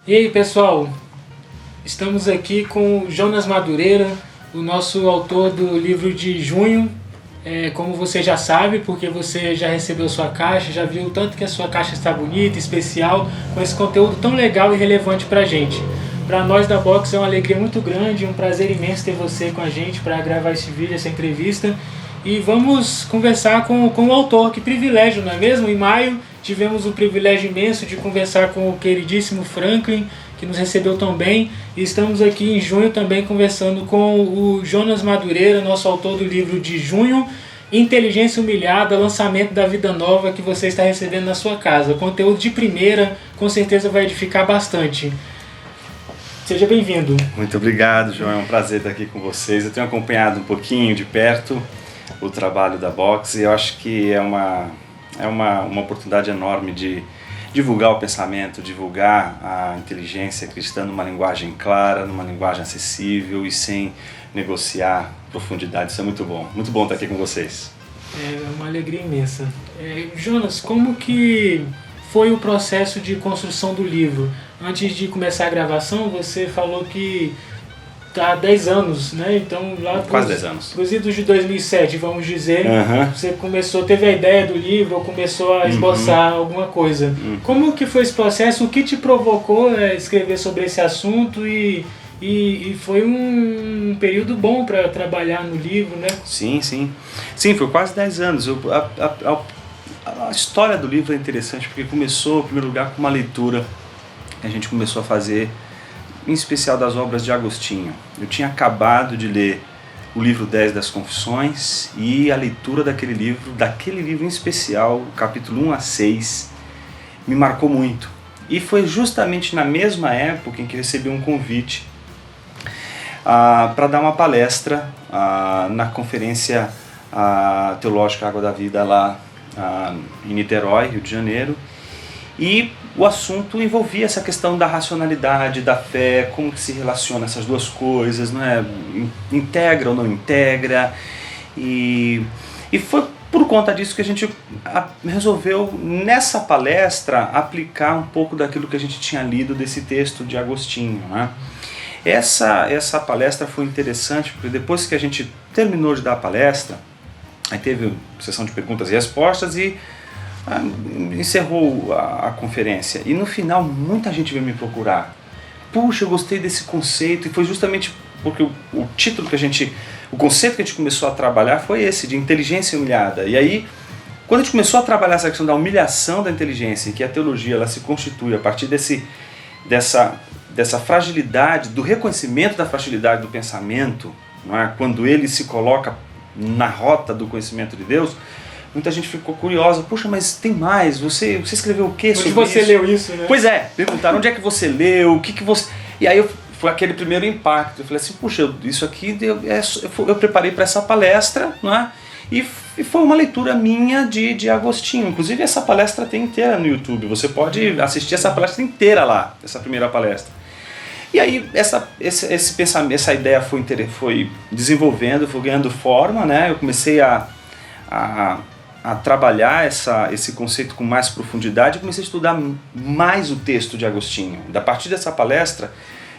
E aí, pessoal, estamos aqui com o Jonas Madureira, o nosso autor do livro de junho. Como você já sabe, porque você já recebeu sua caixa, já viu tanto que a sua caixa está bonita, especial, com esse conteúdo tão legal e relevante pra gente. Para nós da Box é uma alegria muito grande, um prazer imenso ter você com a gente para gravar esse vídeo, essa entrevista. E vamos conversar com o autor, que privilégio, não é mesmo? Em maio tivemos o privilégio imenso de conversar com o queridíssimo Franklin, que nos recebeu tão bem. E estamos aqui em junho também conversando com o Jonas Madureira, nosso autor do livro de junho, Inteligência Humilhada, lançamento da Vida Nova, que você está recebendo na sua casa. Conteúdo de primeira, com certeza vai edificar bastante. Seja bem-vindo. Muito obrigado, João. É um prazer estar aqui com vocês. Eu tenho acompanhado um pouquinho de perto o trabalho da Box e eu acho que é uma oportunidade enorme de divulgar o pensamento, divulgar a inteligência cristã numa linguagem clara, numa linguagem acessível e sem negociar profundidade. Isso é muito bom estar aqui com vocês. É uma alegria imensa. Jonas, como que foi o processo de construção do livro? Antes de começar a gravação, você falou que há 10 anos, né? Então, lá quase 10 anos. Para os idos de 2007, vamos dizer, você teve a ideia do livro ou começou a esboçar alguma coisa. Como que foi esse processo? O que te provocou a escrever sobre esse assunto? E foi um período bom para trabalhar no livro, né? Sim, foi quase 10 anos. A história do livro é interessante porque começou, em primeiro lugar, com uma leitura que a gente começou a fazer, em especial das obras de Agostinho. Eu tinha acabado de ler o livro 10 das Confissões e a leitura daquele livro em especial, o capítulo 1 a 6, me marcou muito. E foi justamente na mesma época em que eu recebi um convite para dar uma palestra na Conferência Teológica Água da Vida lá em Niterói, Rio de Janeiro, e o assunto envolvia essa questão da racionalidade, da fé, como que se relaciona essas duas coisas, não é? Integra ou não integra, e foi por conta disso que a gente resolveu, nessa palestra, aplicar um pouco daquilo que a gente tinha lido desse texto de Agostinho, né? Essa palestra foi interessante, porque depois que a gente terminou de dar a palestra, aí teve sessão de perguntas e respostas e encerrou a conferência. E no final muita gente veio me procurar. Puxa, eu gostei desse conceito. E foi justamente porque o conceito que a gente começou a trabalhar foi esse, de inteligência humilhada. E aí, quando a gente começou a trabalhar essa questão da humilhação da inteligência, que a teologia ela se constitui a partir dessa fragilidade, do reconhecimento da fragilidade do pensamento, não é? Quando ele se coloca na rota do conhecimento de Deus, muita gente ficou curiosa. Puxa, mas tem mais, você escreveu o que sobre isso? Onde você leu isso, né? Pois é, perguntaram onde é que você leu, o que você... E aí foi aquele primeiro impacto, eu falei assim, puxa, isso aqui eu preparei para essa palestra, não é? E foi uma leitura minha de Agostinho. Inclusive essa palestra tem inteira no YouTube, você pode assistir essa palestra inteira lá, essa primeira palestra. E aí esse pensamento, essa ideia foi desenvolvendo, foi ganhando forma, né? Eu comecei a trabalhar esse conceito com mais profundidade e comecei a estudar mais o texto de Agostinho. A partir dessa palestra,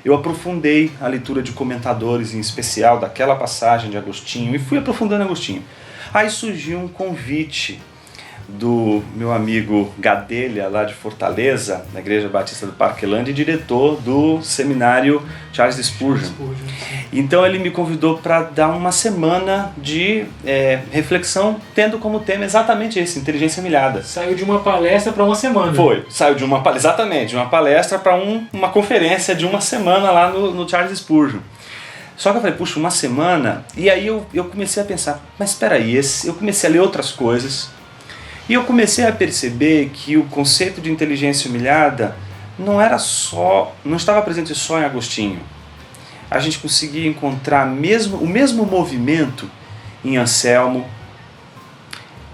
eu aprofundei a leitura de comentadores, em especial daquela passagem de Agostinho, e fui aprofundando Agostinho. Aí surgiu um convite do meu amigo Gadelha, lá de Fortaleza, na Igreja Batista do Parquelândia, e diretor do seminário Charles Spurgeon. Então ele me convidou para dar uma semana de reflexão, tendo como tema exatamente esse, inteligência humilhada. Saiu de uma palestra para uma semana. Saiu de uma palestra para uma conferência de uma semana lá no Charles Spurgeon. Só que eu falei, puxa, uma semana, e aí eu comecei a pensar, mas espera aí, eu comecei a ler outras coisas, e eu comecei a perceber que o conceito de inteligência humilhada não estava presente só em Agostinho. A gente conseguia encontrar o mesmo movimento em Anselmo,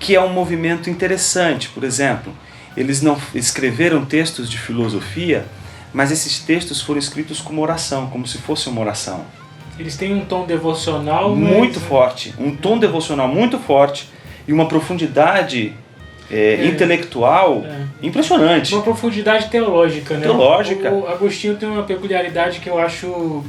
que é um movimento interessante. Por exemplo, eles não escreveram textos de filosofia, mas esses textos foram escritos como oração, como se fosse uma oração. Eles têm um tom devocional muito forte, um tom devocional muito forte e uma profundidade intelectual impressionante. Uma profundidade teológica, né? Teológica. O Agostinho tem uma peculiaridade que eu acho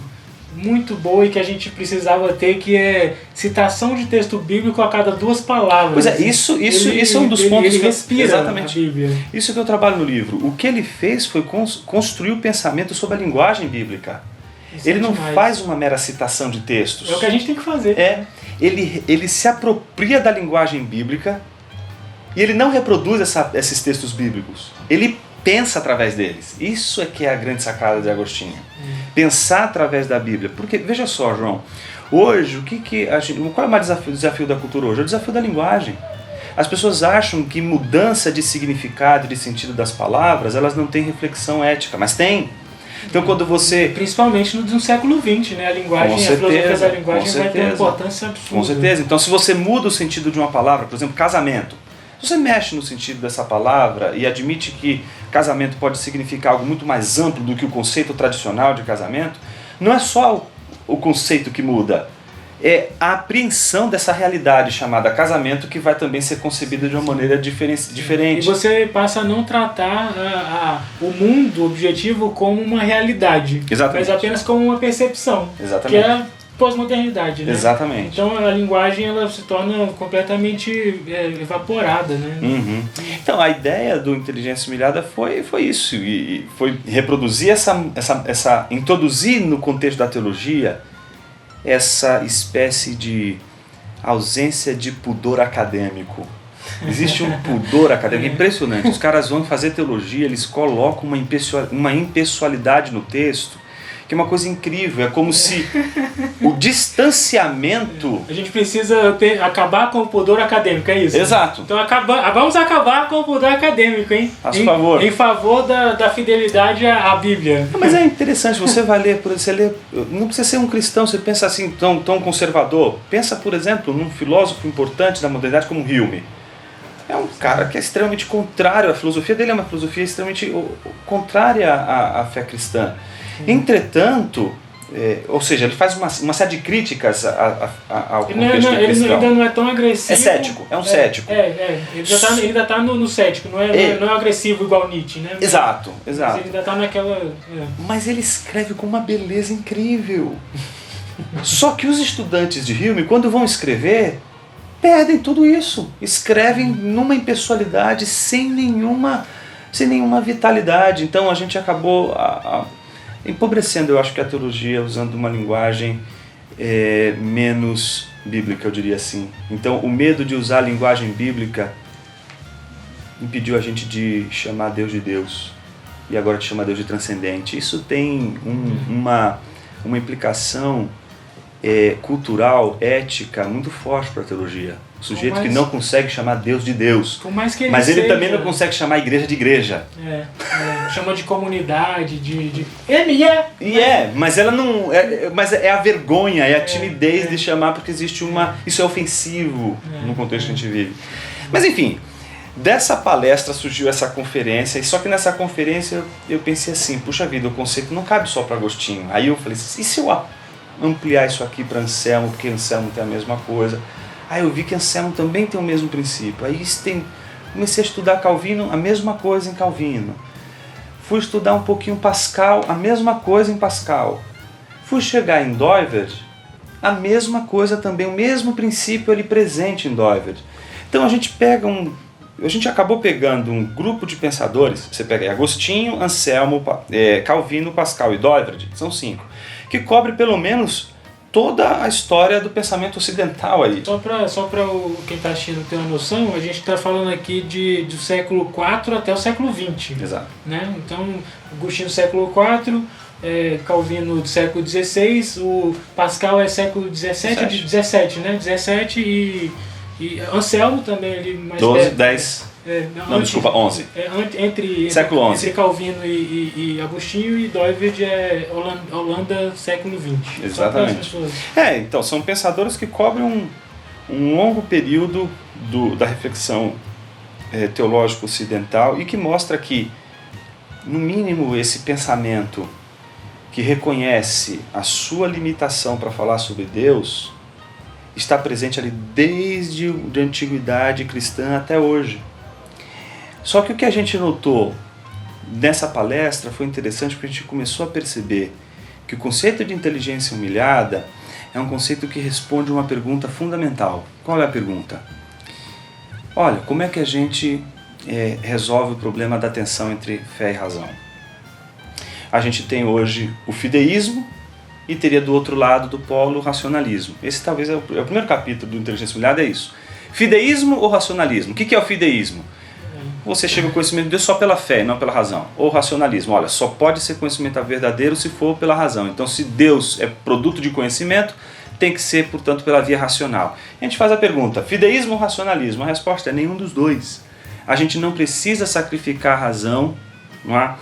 muito boa e que a gente precisava ter, que é citação de texto bíblico a cada 2 palavras. Pois é, isso é um dos pontos ele que respira exatamente. a Bíblia. Isso que eu trabalho no livro. O que ele fez foi construir o pensamento sobre a linguagem bíblica. Isso ele é não demais. faz uma mera citação de textos. É o que a gente tem que fazer. Ele se apropria da linguagem bíblica e ele não reproduz esses textos bíblicos. Ele pensa através deles. Isso é que é a grande sacada de Agostinho. Pensar através da Bíblia. Porque, veja só, João, hoje, qual é o maior desafio da cultura hoje? É o desafio da linguagem. As pessoas acham que mudança de significado e de sentido das palavras, elas não têm reflexão ética, mas tem. Então, quando você... Principalmente no século XX, né? A linguagem, a filosofia da linguagem vai ter uma importância absurda. Com certeza. Então, se você muda o sentido de uma palavra, por exemplo, casamento, se você mexe no sentido dessa palavra e admite que casamento pode significar algo muito mais amplo do que o conceito tradicional de casamento, não é só o conceito que muda, é a apreensão dessa realidade chamada casamento que vai também ser concebida de uma maneira diferente. E você passa a não tratar o mundo objetivo como uma realidade, Exatamente. mas apenas como uma percepção, Exatamente. que é a pós-modernidade, né? Exatamente. Então a linguagem ela se torna completamente evaporada, né? Uhum. Então a ideia do Inteligência Humilhada foi isso, e foi reproduzir introduzir no contexto da teologia essa espécie de ausência de pudor acadêmico. Existe um pudor acadêmico impressionante. Os caras vão fazer teologia, eles colocam uma impessoalidade no texto, que é uma coisa incrível. É como se o distanciamento... A gente precisa acabar com o pudor acadêmico, é isso? Exato. Então vamos acabar com o pudor acadêmico, hein? Faça favor. Em favor da fidelidade à Bíblia. Mas é interessante, você vai ler, não precisa ser um cristão, você pensa assim tão conservador. Pensa, por exemplo, num filósofo importante da modernidade como Hume. É um cara que é extremamente contrário, a filosofia dele é uma filosofia extremamente contrária à fé cristã. Entretanto, ou seja, ele faz uma série de críticas ao contexto cristão. Ele ainda não é tão agressivo. É cético, é um cético. Ele ainda está no cético, não é agressivo igual Nietzsche, né? Exato. Mas ele ainda está naquela... Mas ele escreve com uma beleza incrível. Só que os estudantes de Hume, quando vão escrever, perdem tudo isso. Escrevem numa impessoalidade sem nenhuma vitalidade. Então a gente acabou empobrecendo, eu acho, que a teologia, usando uma linguagem menos bíblica, eu diria assim. Então o medo de usar a linguagem bíblica impediu a gente de chamar Deus de Deus e agora de chamar Deus de transcendente. Isso tem uma implicação cultural, ética muito forte para a teologia. O sujeito que não consegue chamar Deus de Deus, mas ele também não consegue chamar a igreja de igreja. Chama de comunidade, mas ela não. Mas é a vergonha, é a timidez de chamar, porque existe isso é ofensivo no contexto que a gente vive. Mas enfim, dessa palestra surgiu essa conferência, e só que nessa conferência eu pensei assim, puxa vida, o conceito não cabe só para Agostinho. Aí eu falei assim, e se eu ampliar isso aqui para Anselmo, porque Anselmo tem a mesma coisa? Aí eu vi que Anselmo também tem o mesmo princípio. Aí comecei a estudar Calvino, a mesma coisa em Calvino. Fui estudar um pouquinho Pascal, a mesma coisa em Pascal. Fui chegar em Doivert, a mesma coisa também, o mesmo princípio ali presente em Doivert. Então a gente acabou pegando um grupo de pensadores, você pega Agostinho, Anselmo, Calvino, Pascal e Doivert, são 5, que cobre pelo menos toda a história do pensamento ocidental aí. Só para quem está assistindo ter uma noção, a gente está falando aqui do século IV até o século XX. Exato. Né? Então, Agostinho do século IV, Calvino do século XVI, o Pascal é século XVII, né? 17 e Anselmo também ali mais 12, perto. 10... desculpa, 11. Entre Calvino e Agostinho, e Doivert é Holanda século XX. Exatamente. Então, são pensadores que cobrem um longo período da reflexão teológica ocidental e que mostra que, no mínimo, esse pensamento que reconhece a sua limitação para falar sobre Deus está presente ali desde a antiguidade cristã até hoje. Só que o que a gente notou nessa palestra foi interessante porque a gente começou a perceber que o conceito de inteligência humilhada é um conceito que responde uma pergunta fundamental. Qual é a pergunta? Olha, como é que a gente resolve o problema da tensão entre fé e razão? A gente tem hoje o fideísmo e teria do outro lado do polo o racionalismo. Esse talvez é o primeiro capítulo do Inteligência Humilhada, é isso. Fideísmo ou racionalismo? O que é o fideísmo? Você chega ao conhecimento de Deus só pela fé e não pela razão. Ou racionalismo, olha, só pode ser conhecimento verdadeiro se for pela razão. Então, se Deus é produto de conhecimento, tem que ser, portanto, pela via racional. A gente faz a pergunta, fideísmo ou racionalismo? A resposta é nenhum dos dois. A gente não precisa sacrificar a razão, não é?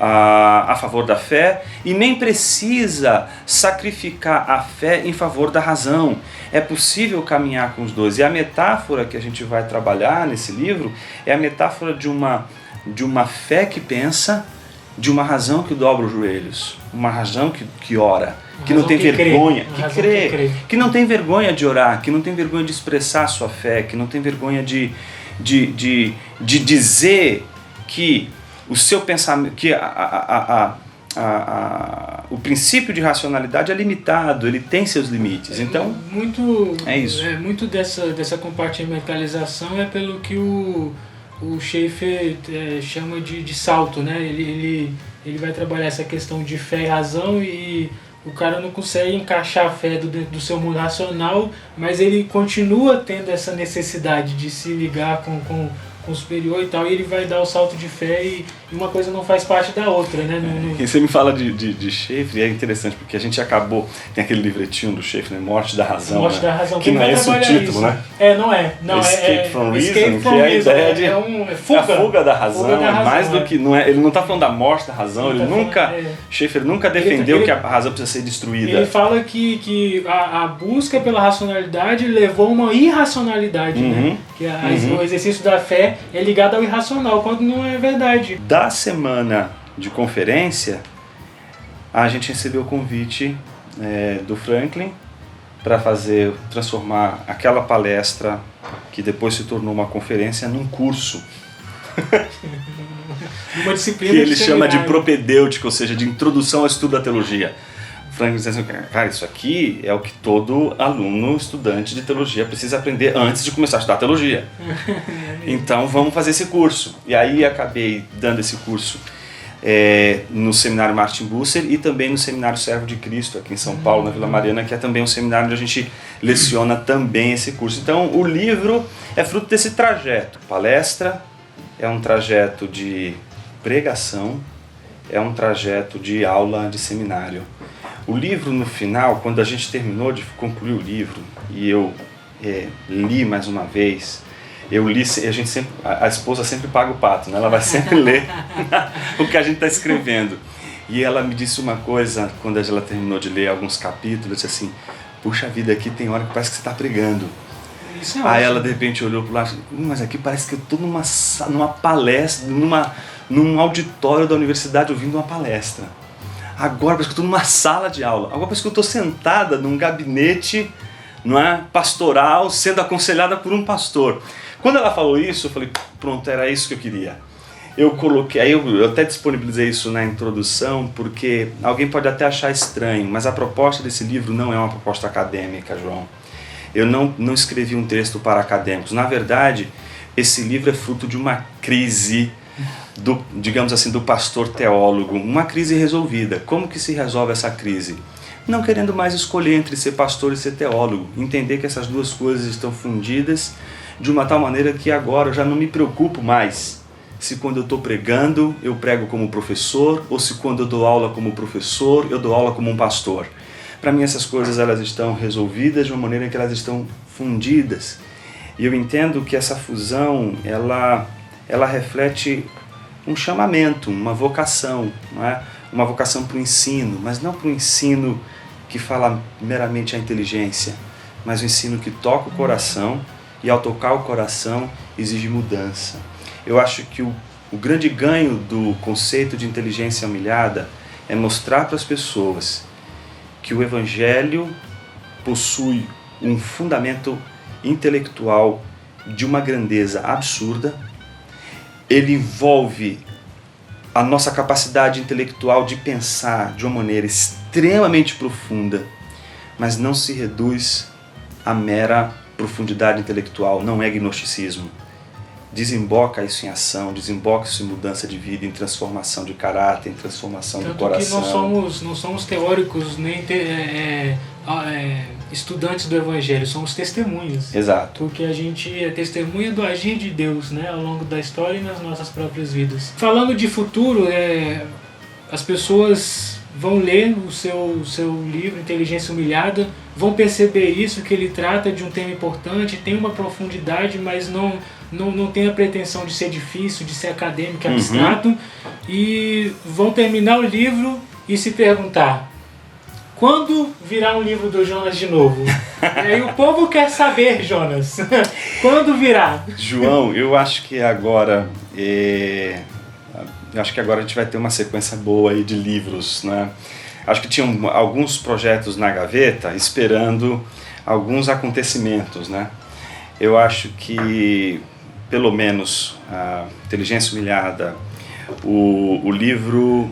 A favor da fé, e nem precisa sacrificar a fé em favor da razão. É possível caminhar com os dois. E a metáfora que a gente vai trabalhar nesse livro é a metáfora de uma fé que pensa, de uma razão que dobra os joelhos, uma razão que ora, que não tem vergonha, que crê, que não tem vergonha de orar, que não tem vergonha de expressar a sua fé, que não tem vergonha de dizer que o seu pensamento, que o princípio de racionalidade é limitado, ele tem seus limites. Então, é isso. Muito dessa compartimentalização é pelo que o Schaeffer chama de salto, né? Ele vai trabalhar essa questão de fé e razão, e o cara não consegue encaixar a fé dentro do seu mundo racional, mas ele continua tendo essa necessidade de se ligar com o superior e tal, e ele vai dar o salto de fé, e uma coisa não faz parte da outra, né? Você me fala de Schaeffer, é interessante, porque a gente acabou, tem aquele livretinho do Schaeffer, né? Morte da Razão, Morte da Razão, que não é esse o título, né? Não é. Escape from Reason, que é a ideia de fuga. A fuga da razão, Fuga da razão, mais do que, não é, ele não está falando da morte da razão, Schaeffer nunca defendeu que a razão precisa ser destruída. Ele fala que a busca pela racionalidade levou a uma irracionalidade, né? Que o exercício da fé é ligado ao irracional, quando não é verdade. Da semana de conferência, a gente recebeu o convite do Franklin para transformar aquela palestra, que depois se tornou uma conferência, num curso. Uma disciplina que ele chama de propedêutica, ou seja, de introdução ao estudo da teologia. Franklin diz assim, cara, isso aqui é o que todo aluno, estudante de teologia precisa aprender antes de começar a estudar teologia. Então vamos fazer esse curso. E aí acabei dando esse curso no seminário Martin Busser e também no seminário Servo de Cristo, aqui em São Paulo, na Vila Mariana, que é também um seminário onde a gente leciona também esse curso. Então o livro é fruto desse trajeto. Palestra é um trajeto de pregação, é um trajeto de aula de seminário. O livro, no final, quando a gente terminou de concluir o livro, e eu li mais uma vez, a esposa sempre paga o pato, né? Ela vai sempre ler o que a gente está escrevendo. E ela me disse uma coisa, quando ela terminou de ler alguns capítulos, disse assim, puxa vida, aqui tem hora que parece que você está pregando. Isso é Aí ótimo. ela de repente olhou para o lado, mas aqui parece que eu estou numa palestra, num auditório da universidade ouvindo uma palestra. Agora parece que eu estou numa sala de aula. Agora parece que eu estou sentada num gabinete, não é, pastoral, sendo aconselhada por um pastor. Quando ela falou isso, eu falei, pronto, era isso que eu queria. Eu até disponibilizei isso na introdução, porque alguém pode até achar estranho, mas a proposta desse livro não é uma proposta acadêmica, João. Eu não escrevi um texto para acadêmicos. Na verdade, esse livro é fruto de uma crise digamos assim, do pastor teólogo, uma crise resolvida. Como que se resolve essa crise? Não querendo mais escolher entre ser pastor e ser teólogo, entender que essas duas coisas estão fundidas de uma tal maneira que agora eu já não me preocupo mais se quando eu estou pregando eu prego como professor, ou se quando eu dou aula como professor eu dou aula como um pastor. Para mim essas coisas elas estão resolvidas de uma maneira que elas estão fundidas. E eu entendo que essa fusão ela reflete um chamamento, uma vocação, não é? Uma vocação para o ensino, mas não para o ensino que fala meramente a inteligência, mas o ensino que toca o coração, e ao tocar o coração exige mudança. Eu acho que o grande ganho do conceito de inteligência humilhada é mostrar para as pessoas que o Evangelho possui um fundamento intelectual de uma grandeza absurda, ele envolve a nossa capacidade intelectual de pensar de uma maneira extremamente profunda, mas não se reduz à mera profundidade intelectual, não é gnosticismo. Desemboca isso em ação, desemboca isso em mudança de vida, em transformação de caráter, em transformação do coração. Tanto que não somos teóricos, nem estudantes do Evangelho, somos testemunhas. Exato. Porque a gente é testemunha do agir de Deus, né, ao longo da história e nas nossas próprias vidas. Falando de futuro, as pessoas vão ler o seu livro Inteligência Humilhada, vão perceber isso, que ele trata de um tema importante, tem uma profundidade, mas não tem a pretensão de ser difícil, de ser acadêmico, abstrato, e vão terminar o livro e se perguntar: quando virá um livro do Jonas de novo? E aí o povo quer saber, Jonas, quando virá? João, eu acho que agora a gente vai ter uma sequência boa aí de livros, né? Acho que tinham alguns projetos na gaveta esperando alguns acontecimentos, né? Eu acho que pelo menos a Inteligência Humilhada, o livro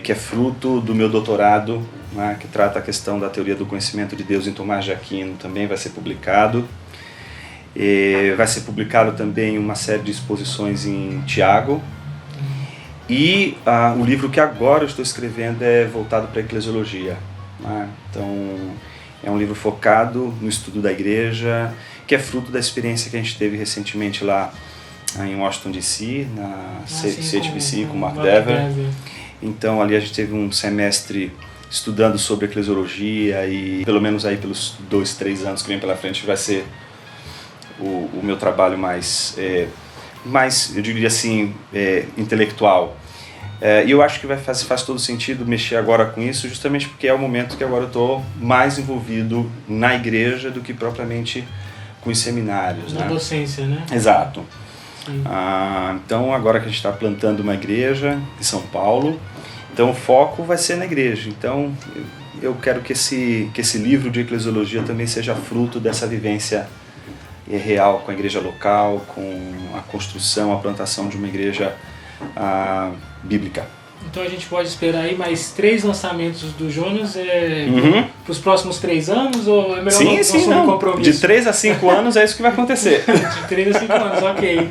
que é fruto do meu doutorado, né, que trata a questão da teoria do conhecimento de Deus em Tomás de Aquino, também vai ser publicado. Vai ser publicado também uma série de exposições em Tiago. E o livro que agora eu estou escrevendo é voltado para a eclesiologia, né? Então é um livro focado no estudo da igreja, que é fruto da experiência que a gente teve recentemente lá em Washington DC, na CHBC com o Mark Dever. Então ali a gente teve um semestre estudando sobre eclesiologia e pelo menos aí pelos 2-3 anos que vem pela frente vai ser o meu trabalho mais, eu diria assim, intelectual. E eu acho que faz todo sentido mexer agora com isso, justamente porque é o momento que agora eu estou mais envolvido na igreja do que propriamente com os seminários. Na docência, né? Exato. Então agora que a gente está plantando uma igreja em São Paulo, então o foco vai ser na igreja. Então eu quero que esse livro de eclesiologia também seja fruto dessa vivência real com a igreja local, com a construção, a plantação de uma igreja bíblica. Então a gente pode esperar aí mais 3 lançamentos do Jonas para os próximos 3 anos, ou é melhor não assumir compromisso? De 3 a 5 anos é isso que vai acontecer. De 3 a 5 anos, ok.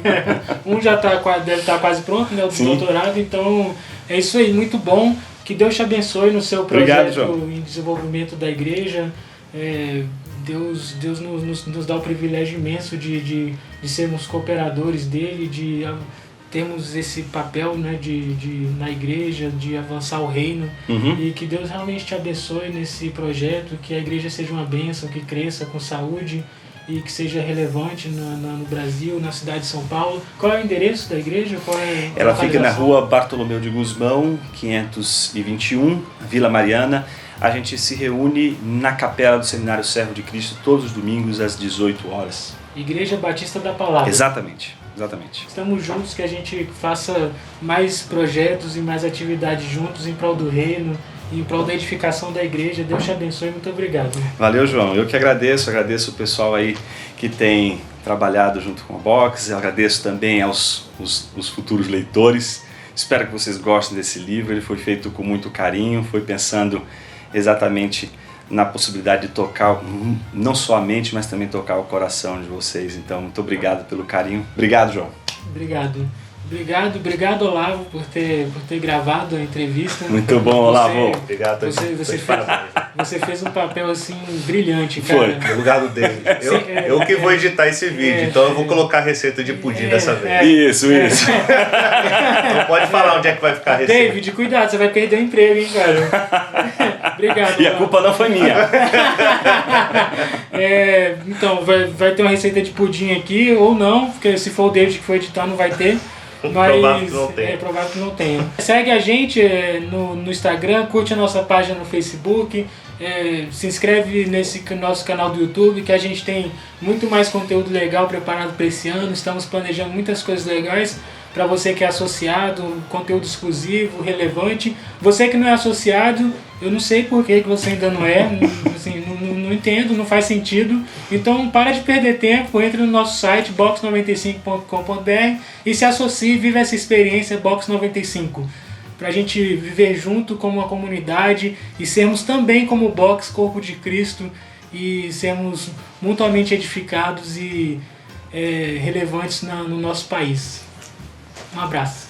Um já deve estar quase pronto, né, o do doutorado, então é isso aí, muito bom. Que Deus te abençoe no seu projeto em desenvolvimento da igreja. Deus nos dá o privilégio imenso de sermos cooperadores dele, de termos esse papel, né, na igreja, de avançar o reino. E que Deus realmente te abençoe nesse projeto, que a igreja seja uma bênção, que cresça com saúde e que seja relevante no Brasil, na cidade de São Paulo. Qual é o endereço da igreja? Ela fica na rua Bartolomeu de Gusmão, 521, Vila Mariana. A gente se reúne na capela do Seminário Servo de Cristo todos os domingos às 18 horas. Igreja Batista da Palavra. Exatamente. Estamos juntos, que a gente faça mais projetos e mais atividades juntos em prol do reino, em prol da edificação da igreja. Deus te abençoe, muito obrigado. Valeu, João. Eu que agradeço o pessoal aí que tem trabalhado junto com a Box, eu agradeço também aos os futuros leitores. Espero que vocês gostem desse livro, ele foi feito com muito carinho, foi pensando exatamente na possibilidade de tocar não só a mente, mas também tocar o coração de vocês. Então, muito obrigado pelo carinho. Obrigado, João. Obrigado, Olavo, por ter gravado a entrevista. Muito bom, Olavo. Obrigado. Você fez um papel assim brilhante, cara. Foi, no lugar do David. Eu que vou editar esse vídeo, então eu vou colocar a receita de pudim dessa vez. Isso. Não pode falar onde é que vai ficar a receita. David, cuidado, você vai perder o emprego, hein, cara. Obrigado. E a culpa não foi minha. Então, vai ter uma receita de pudim aqui, ou não, porque se for o David que for editar, não vai ter. Mas é provável que não tenha. Segue a gente no Instagram, curte a nossa página no Facebook, se inscreve nesse nosso canal do YouTube, que a gente tem muito mais conteúdo legal preparado para esse ano. Estamos planejando muitas coisas legais para você que é associado, conteúdo exclusivo, relevante. Você que não é associado, eu não sei por que você ainda não é, assim, não entendo. entendo, não faz sentido. Então para de perder tempo, entre no nosso site box95.com.br e se associe e vive essa experiência Box 95. Pra gente viver junto como uma comunidade e sermos também como Box, Corpo de Cristo, e sermos mutuamente edificados e relevantes no nosso país. Um abraço.